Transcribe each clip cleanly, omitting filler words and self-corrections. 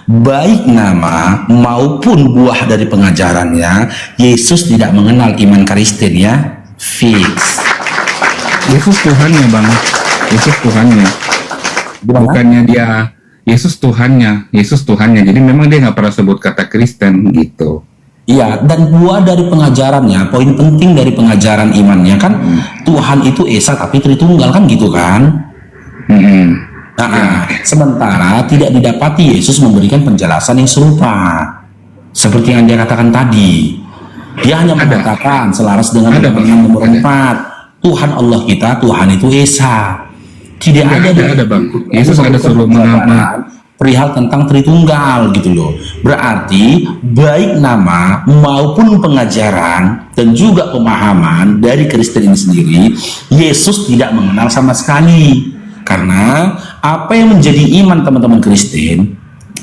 baik nama maupun buah dari pengajarannya, Yesus tidak mengenal iman Kristen ya. Fix. Yesus Tuhannya bang, Yesus Tuhannya. Gimana? Bukannya dia Yesus Tuhannya, Yesus Tuhannya. Jadi memang dia nggak pernah sebut kata Kristen gitu. Iya, dan buah dari pengajarannya, poin penting dari pengajaran imannya kan Tuhan itu Esa tapi Tritunggal kan gitu kan. Nah, sementara tidak didapati Yesus memberikan penjelasan yang serupa seperti yang dia katakan tadi. Dia hanya mengatakan selaras dengan Undang-Undang nomor 4, Tuhan Allah kita, Tuhan itu Esa. Tidak ada bang. Yesus ada suruh mengenal perihal tentang Tritunggal gitu loh. Berarti baik nama maupun pengajaran dan juga pemahaman dari Kristen ini sendiri, Yesus tidak mengenal sama sekali. Karena apa yang menjadi iman teman-teman Kristen,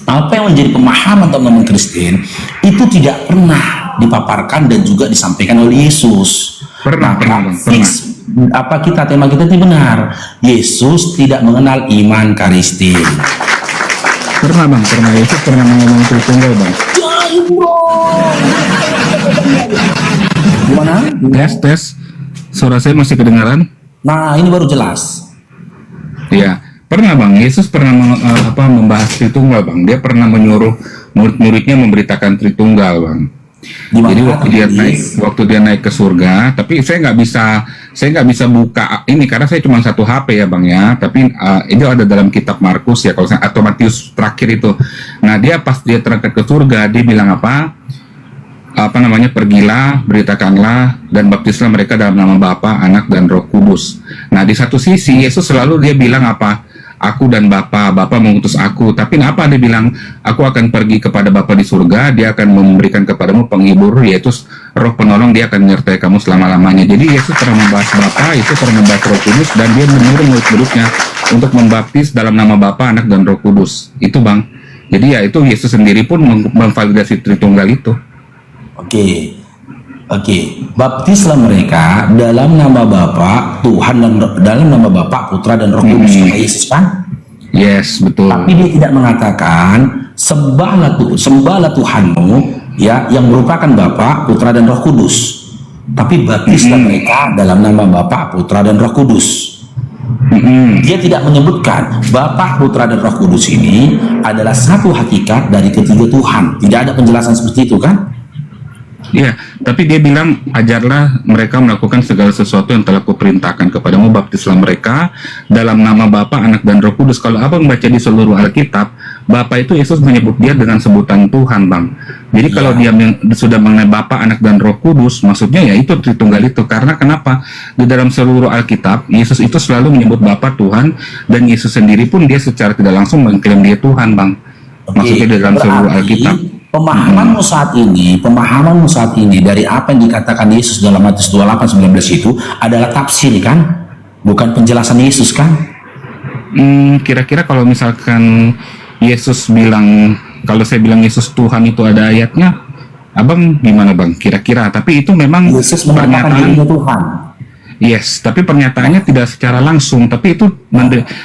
apa yang menjadi pemahaman teman-teman Kristen, itu tidak pernah dipaparkan dan juga disampaikan oleh Yesus. Pernah. Apa tema kita itu benar. Yesus tidak mengenal iman Kristen. Pernah bang, Yesus pernah ngomong Tritunggal bang. Gimana? Tes, suara saya masih kedengaran? Nah, ini baru jelas. Iya, pernah bang. Yesus pernah membahas Tritunggal bang. Dia pernah menyuruh murid-muridnya memberitakan Tritunggal bang. Jadi waktu dia naik ke surga, tapi saya nggak bisa buka ini karena saya cuma satu HP ya bang ya. Tapi itu ada dalam kitab Markus ya, atau Matius terakhir itu. Nah dia pas dia terangkat ke surga, dia bilang pergilah, beritakanlah dan baptislah mereka dalam nama Bapa, Anak dan Roh Kudus. Nah di satu sisi Yesus selalu dia bilang aku dan Bapa mengutus aku. Tapi apa dia bilang? Aku akan pergi kepada Bapa di surga, dia akan memberikan kepadamu penghibur, yaitu Roh Penolong, dia akan menyertai kamu selama-lamanya. Jadi Yesus pernah membahas Bapa, itu pernah membahas Roh Kudus, dan dia menyuruh murid-muridnya untuk membaptis dalam nama Bapa, Anak dan Roh Kudus. Itu bang. Jadi ya itu Yesus sendiri pun memvalidasi Tritunggal itu. Oke, baptislah mereka dalam nama Bapa, Tuhan, dan dalam nama Bapa, Putra dan Roh Kudus, kata Yesus kan? Yes, betul. Tapi dia tidak mengatakan sembahlah Tuhanmu ya, yang merupakan Bapa, Putra dan Roh Kudus. Tapi baptislah mereka dalam nama Bapa, Putra dan Roh Kudus. Dia tidak menyebutkan Bapa, Putra dan Roh Kudus ini adalah satu hakikat dari ketiga Tuhan. Tidak ada penjelasan seperti itu kan? Iya, tapi dia bilang ajarlah mereka melakukan segala sesuatu yang telah kuperintahkan kepadamu, baptislah mereka dalam nama Bapa, Anak dan Roh Kudus. Kalau abang baca di seluruh Alkitab, Bapa itu Yesus menyebut dia dengan sebutan Tuhan bang. Jadi kalau dia sudah mengenai Bapa, Anak dan Roh Kudus, maksudnya ya itu Tritunggal itu. Karena kenapa? Di dalam seluruh Alkitab, Yesus itu selalu menyebut Bapa Tuhan, dan Yesus sendiri pun dia secara tidak langsung mengklaim dia Tuhan bang. Maksudnya di dalam seluruh Alkitab. Pemahamanmu saat ini dari apa yang dikatakan Yesus dalam Matius 28:19 itu adalah tafsir kan? Bukan penjelasan Yesus kan? Kira-kira kalau misalkan Yesus bilang, kalau saya bilang Yesus Tuhan itu ada ayatnya, abang gimana bang? Kira-kira, tapi itu memang Yesus mengatakan dirinya Tuhan. Yes, tapi pernyataannya tidak secara langsung. Tapi itu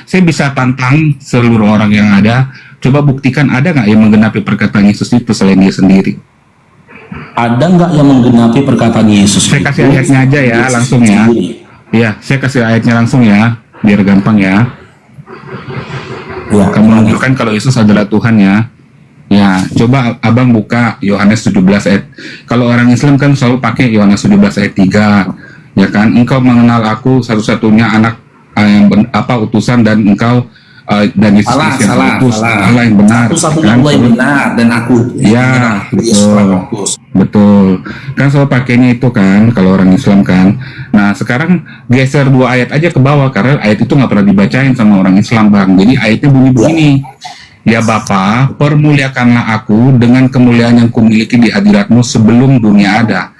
saya bisa tantang seluruh orang yang ada. Coba buktikan ada nggak yang menggenapi perkataan Yesus itu selain dia sendiri? Ada nggak yang menggenapi perkataan Yesus? Saya kasih ayatnya aja ya, langsung ya. Iya, saya kasih ayatnya langsung ya, biar gampang ya. Kamu menunjukkan kalau Yesus adalah Tuhan ya. Ya, coba abang buka Yohanes 17 ayat. Kalau orang Islam kan selalu pakai Yohanes 17 ayat 3. Ya kan, engkau mengenal aku satu-satunya anak utusan, dan engkau dan Yesus yang utus, Allah yang benar, satu-satunya Allah yang benar, dan aku ya betul kan selalu pakainya itu kan kalau orang Islam kan. Nah sekarang geser 2 ayat aja ke bawah, karena ayat itu nggak pernah dibacain sama orang Islam bang. Jadi ayatnya bunyi begini, ya Bapa, permuliakanlah aku dengan kemuliaan yang kumiliki di hadiratmu sebelum dunia ada.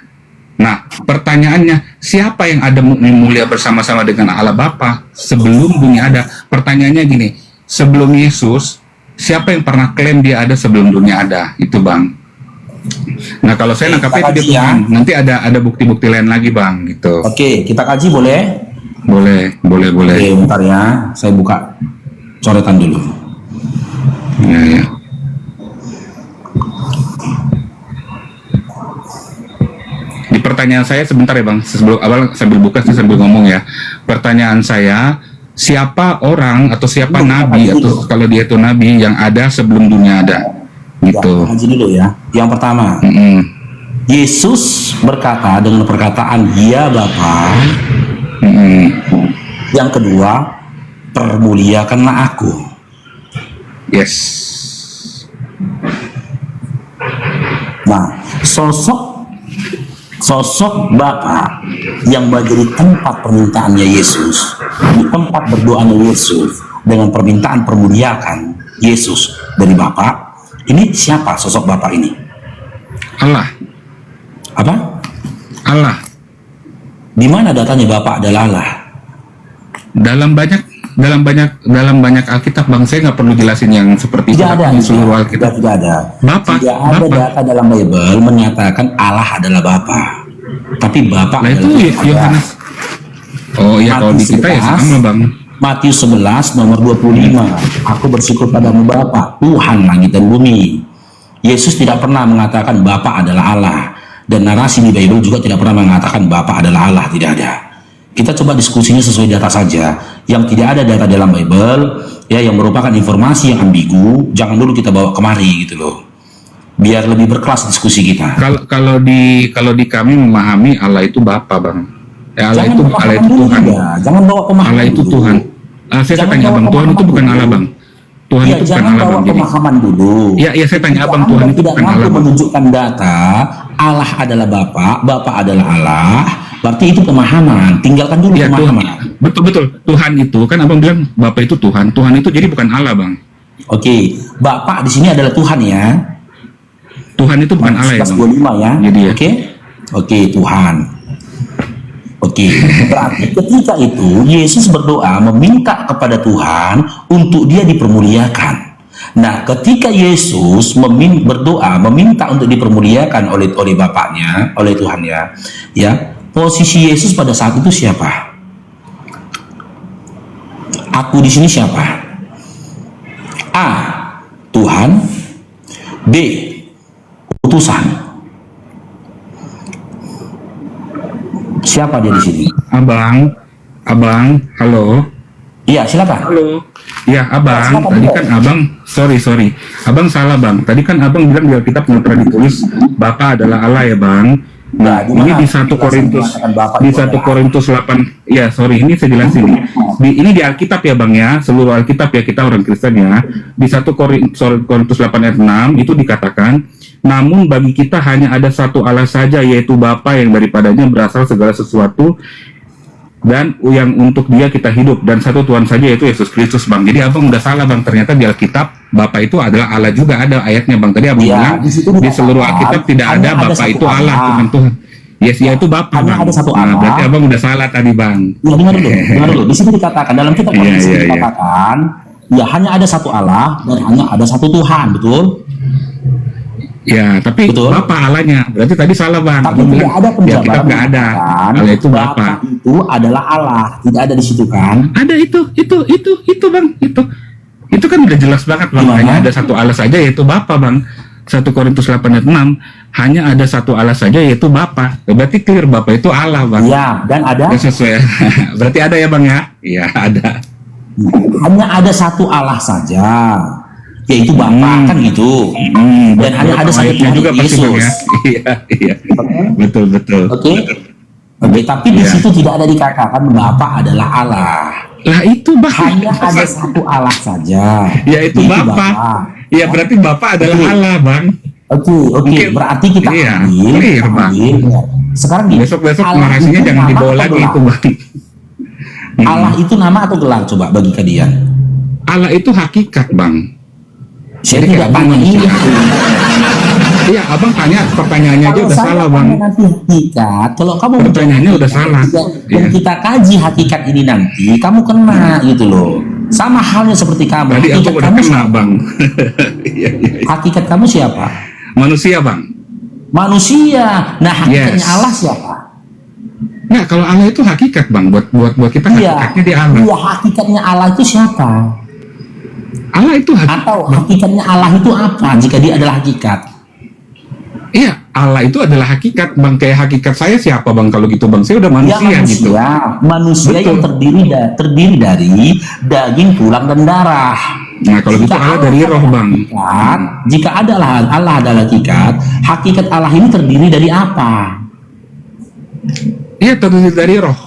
Nah, pertanyaannya, siapa yang ada mulia bersama-sama dengan Allah Bapa sebelum dunia ada? Pertanyaannya gini, sebelum Yesus, siapa yang pernah klaim dia ada sebelum dunia ada? Itu bang. Nah, kalau saya nangkapnya itu dia Tuhan. Nanti ada bukti-bukti lain lagi bang, gitu. Oke, kita kaji boleh? Boleh. Oke, bentar ya, saya buka coretan dulu. Ya. pertanyaan saya sebentar ya Bang, sebelum awal sambil buka sih sambil ngomong ya. Pertanyaan saya, siapa orang atau siapa nabi atau kalau dia itu nabi yang ada sebelum dunia ada? Gitu. Ya, haji dulu ya. Yang pertama, Yesus berkata dengan perkataan "Ya Bapa". Yang kedua, permuliakanlah aku. Yes. Nah, sosok Bapa yang menjadi tempat permintaannya Yesus, di tempat berdoanya Yesus dengan permintaan permuliakan Yesus dari Bapa. Ini siapa sosok Bapa ini? Allah. Apa? Allah. Di mana datanya Bapa adalah Allah? Dalam banyak Alkitab Bang, saya nggak perlu jelasin yang seperti itu Tidak ada di seluruh Alkitab. Tidak ada. Bapak, Tidak ada Bapak. data dalam Bible menyatakan Allah adalah Bapa. Tapi Bapa Nah itu adalah Yohanes. Oh iya, kalau di kita ya sama Bang. Matius 11 nomor 25. Aku bersyukur padamu Bapa, Tuhan langit dan bumi. Yesus tidak pernah mengatakan Bapa adalah Allah. Dan narasi di Bible juga tidak pernah mengatakan Bapa adalah Allah. Tidak ada. Kita coba diskusinya sesuai data saja. Yang tidak ada data dalam Bible, ya, yang merupakan informasi yang ambigu, jangan dulu kita bawa kemari gitu loh. Biar lebih berkelas diskusi kita. Kalau di kami memahami Allah itu Bapa Bang. Ya, Allah itu Tuhan. Jangan bawa pemahaman. Allah itu dulu. Tuhan. Saya tanya Abang, Tuhan itu bukan Allah Bang. Tuhan Ya, itu bukan jangan Allah bawa Bang. Jadi, pemahaman dulu. ya saya tanya Abang, Anda Tuhan itu tidak bukan mampu Allah Bang. menunjukkan data Allah adalah Bapa, Bapa adalah Allah. Berarti itu pemahaman. Tinggalkan dulu Ya Tuhan, pemahaman. betul. Tuhan itu kan Abang bilang Bapa itu Tuhan. Tuhan itu jadi bukan Allah Bang. Oke, Bapa di sini adalah Tuhan ya. Tuhan itu bukan Allah ya Bang. 11:25 ya. Jadi ya. Oke, Tuhan. Oke, berarti ketika itu Yesus berdoa meminta kepada Tuhan untuk dia dipermuliakan. Nah, ketika Yesus berdoa meminta untuk dipermuliakan oleh Bapaknya, oleh Tuhannya, ya, posisi Yesus pada saat itu siapa? Aku di sini siapa? A. Tuhan. B. Utusan. Siapa dia di sini? Abang, halo. Iya, silakan. Halo. Ya, Abang, silakan, tadi Bro. kan Abang, sorry. Abang salah, Bang. Tadi kan Abang bilang di Alkitab nggak pernah ditulis Bapa adalah Allah ya, Bang. Nah, Ya, ini dimana di 1 Korintus mengatakan Bapa di itu 1 adalah Korintus 8. Ya, sorry, ini saya jelasin nih. Ini di Alkitab ya, Bang ya. Seluruh Alkitab ya, kita orang Kristen ya. Di 1 Korintus 8 ayat 6 itu dikatakan, namun bagi kita hanya ada satu Allah saja, yaitu Bapa yang daripadanya berasal segala sesuatu dan yang untuk dia kita hidup, dan satu Tuhan saja yaitu Yesus Kristus Bang. Jadi Abang udah salah Bang, ternyata di Alkitab Bapa itu adalah Allah juga, ada ayatnya Bang. Tadi Abang Iya, bilang di situ di dikatakan, seluruh Alkitab tidak hanya ada Bapa satu itu Allah, Allah. cuma Tuhan. Yes, ya itu Bapa Hanya Bang. ada satu Nah, Allah. berarti Abang udah salah tadi Bang. Ya, dengar dulu. Di situ dikatakan dalam kitab Iya, Korintus iya, iya. dikatakan, ya hanya ada satu Allah dan hanya ada satu Tuhan, betul? Ya, tapi Betul. Bapa Allahnya. Berarti tadi salah Bang. Tapi Abang tidak bilang, ada di penjabaran Alkitab nggak ada. mengatakan Allah itu Bapa. Bapa itu adalah Allah. Tidak ada di situ kan? Ada itu Bang, itu kan udah jelas banget Bang. Gimana? Hanya ada satu Allah saja yaitu Bapa Bang. 1 Korintus 8 ayat 6, hanya ada satu Allah saja yaitu Bapa. Berarti clear Bapa itu Allah Bang. Ya, dan ada Ya, sesuai. Berarti ada ya Bang ya? Iya, ada. hanya ada satu Allah saja, yaitu Bapa kan gitu. Dan hanya ada satu ayatnya Tuhan juga pasti Bang ya. Yesus. Iya. Betul. Oke. Tapi di Iya. situ tidak ada dikatakan Bapa adalah Allah. Lah itu Bang. Hanya ada satu Allah saja. Yaitu Bapa. Ya berarti Bapa adalah Oke. Allah Bang. Oke. Berarti kita Iya, ambil. clear, Bang. Sekarang gini, Besok Allah narasinya itu jangan nama dibawa atau lagi gelar? itu Bang. Allah itu nama atau gelar coba bagi kalian? Allah itu hakikat Bang. Saya Jadi tidak kayak tanya manusia. ini. Iya, Abang tanya pertanyaannya aja Kalau udah saya salah tanya Bang. nanti hakikat, kalau kamu Pertanyaannya udah salah. dan Iya. kita kaji hakikat ini nanti, kamu kena gitu loh. Sama halnya seperti kamu. Tadi Hakikat aku udah kamu kena siapa? Bang. Iya. Hakikat kamu siapa? Manusia Bang. Manusia. Nah, hakikatnya Yes. Allah siapa? Nah, kalau Allah itu hakikat Bang, buat kita Iya. hakikatnya di Allah. Iya, hakikatnya Allah itu siapa? Allah itu hakikat. Atau hakikatnya Allah itu apa jika dia adalah hakikat? Iya, Allah itu adalah hakikat, Bang. Kayak hakikat saya siapa, Bang? Kalau gitu, Bang, saya udah Ya, manusia, gitu. manusia yang terdiri dari daging, tulang, dan darah. Nah, kalau gitu Allah dari roh, Bang. Jika Allah adalah hakikat Allah ini terdiri dari apa? Iya, terdiri dari roh.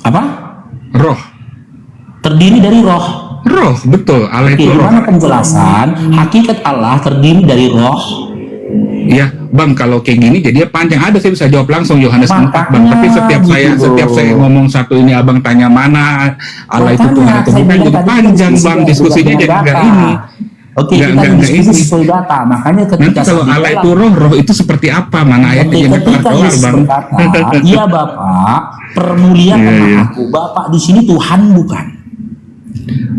Apa? Roh. Terdiri dari roh. Roh, betul. Allah Oke, itu roh. gimana penjelasan hakikat Allah terdiri dari roh? Ya, Bang, kalau kayak gini jadinya panjang. Ada saya bisa jawab langsung Yohanes 4, Bang. Tapi setiap saya ngomong satu ini, Abang tanya mana Allah itu Tuhan atau bukan, jadi panjang, Bang. Diskusinya jadi enggak ini. Oke, kita diskusi sesuai data. Makanya ketika nanti kalau Allah itu roh itu seperti apa? Mana ayatnya yang keluar, Bang? Iya, Bapak, permuliakan aku. Bapak di sini Tuhan bukan?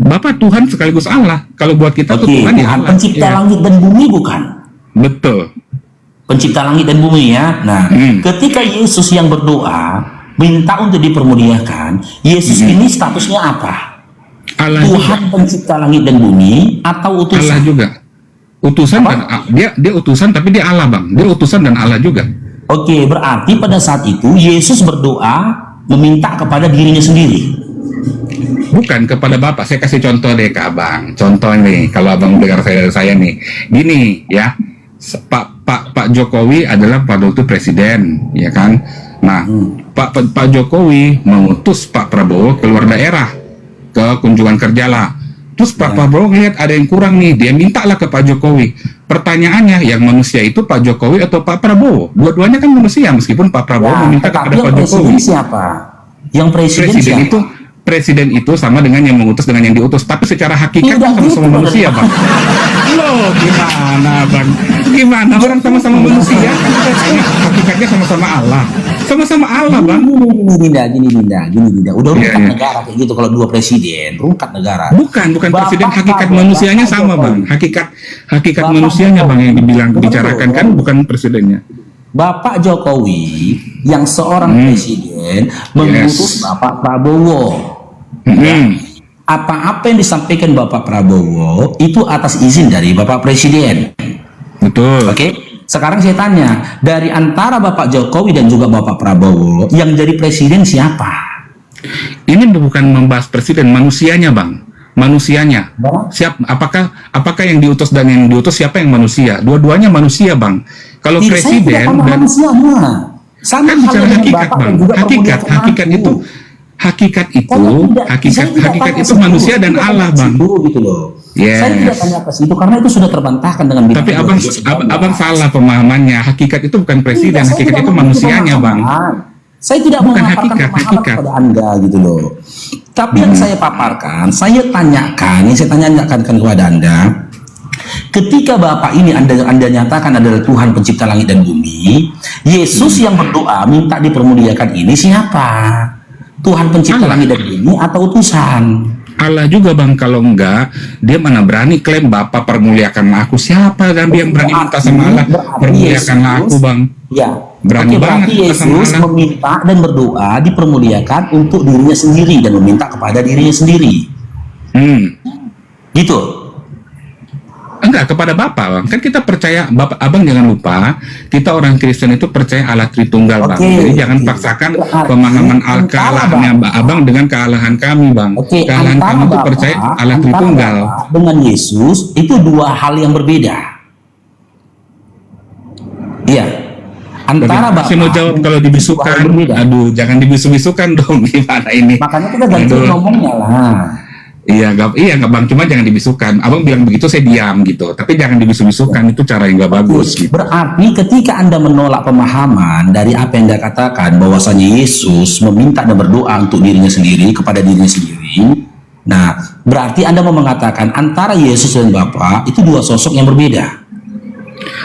Bapak Tuhan sekaligus Allah. Kalau buat kita tuh Tuhan ya Allah. Pencipta langit dan bumi bukan? Betul. Pencipta langit dan bumi ya. Nah, ketika Yesus yang berdoa minta untuk dipermuliakan, Yesus ini statusnya apa? Allah Tuhan juga. Pencipta langit dan bumi atau utusan? Allah juga. Utusan apa? Dan dia utusan tapi dia Allah, Bang. Dia utusan dan Allah juga. Oke, berarti pada saat itu Yesus berdoa meminta kepada dirinya sendiri. Bukan kepada Bapak. Saya kasih contoh deh ke Abang. Contoh nih, kalau Abang dengar saya nih. Gini ya. Pak Jokowi adalah pada waktu presiden, ya kan? Nah, Pak Jokowi mengutus Pak Prabowo keluar daerah ke kunjungan kerja lah. Terus Pak Prabowo lihat ada yang kurang nih, dia mintalah ke Pak Jokowi. Pertanyaannya, yang manusia itu Pak Jokowi atau Pak Prabowo? Dua-duanya kan manusia, meskipun Pak Prabowo meminta kepada Pak Jokowi. Siapa? Yang presiden siapa? Itu presiden itu sama dengan yang mengutus dengan yang diutus, tapi secara hakikat sama-sama manusia, Bang. Loh, gimana, Bang? Gimana orang sama-sama manusia? Hakikatnya sama-sama Allah. Sama-sama Allah, Bang. Gini, Dinda. Udah rungkat negara kayak gitu kalau dua presiden, rungkat negara. Bukan presiden, hakikat manusianya sama, Bang. Hakikat manusianya, Bang, yang dibicarakan kan bukan presidennya. Bapak Jokowi yang seorang presiden mengutus Bapak Prabowo. Apa-apa yang disampaikan Bapak Prabowo itu atas izin dari Bapak Presiden. Betul. Oke. Sekarang saya tanya, dari antara Bapak Jokowi dan juga Bapak Prabowo yang jadi presiden siapa? Ini bukan membahas presiden, manusianya, Bang. Manusianya. Apakah yang diutus dan yang diutus siapa yang manusia? Dua-duanya manusia, Bang. Kalau presiden dan sama kan bicara hakikat, Bang. Hakikat itu manusia dan Allah, Bang. Gitu loh. Saya tidak tanya ke situ karena itu sudah terbantahkan dengan bidang. Tapi abang salah pemahamannya. Hakikat itu bukan presiden, hakikat itu manusianya, Bang. Saya tidak memaparkan pemahaman kepada Anda gitu loh. Tapi yang saya paparkan, saya tanyakan kepada Anda. Ketika Bapak ini Anda nyatakan adalah Tuhan pencipta langit dan bumi, Yesus yang berdoa minta dipermuliakan ini siapa? Tuhan pencipta langit dan bumi atau utusan? Allah juga, Bang. Kalau enggak, dia mana berani klaim Bapak permuliakan aku? Siapa kan yang berani minta sama Allah permuliakanlah aku, Bang? Ya, berani banget. Yesus meminta dan berdoa dipermuliakan untuk dirinya sendiri dan meminta kepada dirinya sendiri. Gitu. Enggak, kepada Bapak, Bang. Kan kita percaya, Bapak, Abang jangan lupa, kita orang Kristen itu percaya Allah Tritunggal, Bang. Jadi jangan paksakan pemahaman kealahannya Abang dengan kealahan kami, Bang. Kealahan kami itu percaya Allah Tritunggal. Dengan Yesus itu dua hal yang berbeda. Iya. Antara Bapak. Saya mau jawab kalau dibisukan. Aduh, jangan dibisu-bisukan dong. Gimana ini? Makanya kita ganti ngomongnya lah. Iya, nggak Bang, cuma jangan dibisukan. Abang bilang begitu, saya diam gitu. Tapi jangan dibisu-bisukan, itu cara yang nggak bagus. Gitu. Berarti ketika Anda menolak pemahaman dari apa yang Anda katakan, bahwasanya Yesus meminta dan berdoa untuk dirinya sendiri, kepada dirinya sendiri. Nah, berarti Anda mau mengatakan antara Yesus dan Bapa itu dua sosok yang berbeda.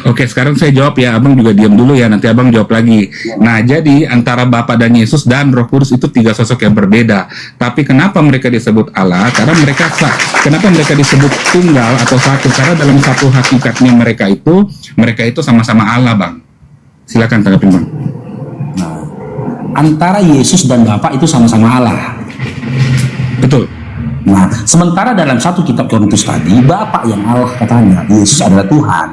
Oke, sekarang saya jawab ya, Abang juga diam dulu ya, nanti Abang jawab lagi. Nah, jadi antara Bapa dan Yesus dan Roh Kudus itu tiga sosok yang berbeda. Tapi kenapa mereka disebut Allah? Karena kenapa mereka disebut tunggal atau satu? Karena dalam satu hakikatnya mereka itu sama-sama Allah, Bang. Silakan tanggapin, Bang. Nah, antara Yesus dan Bapa itu sama-sama Allah. Betul. Nah, sementara dalam satu kitab Korintus tadi, Bapak yang Allah katanya, Yesus adalah Tuhan.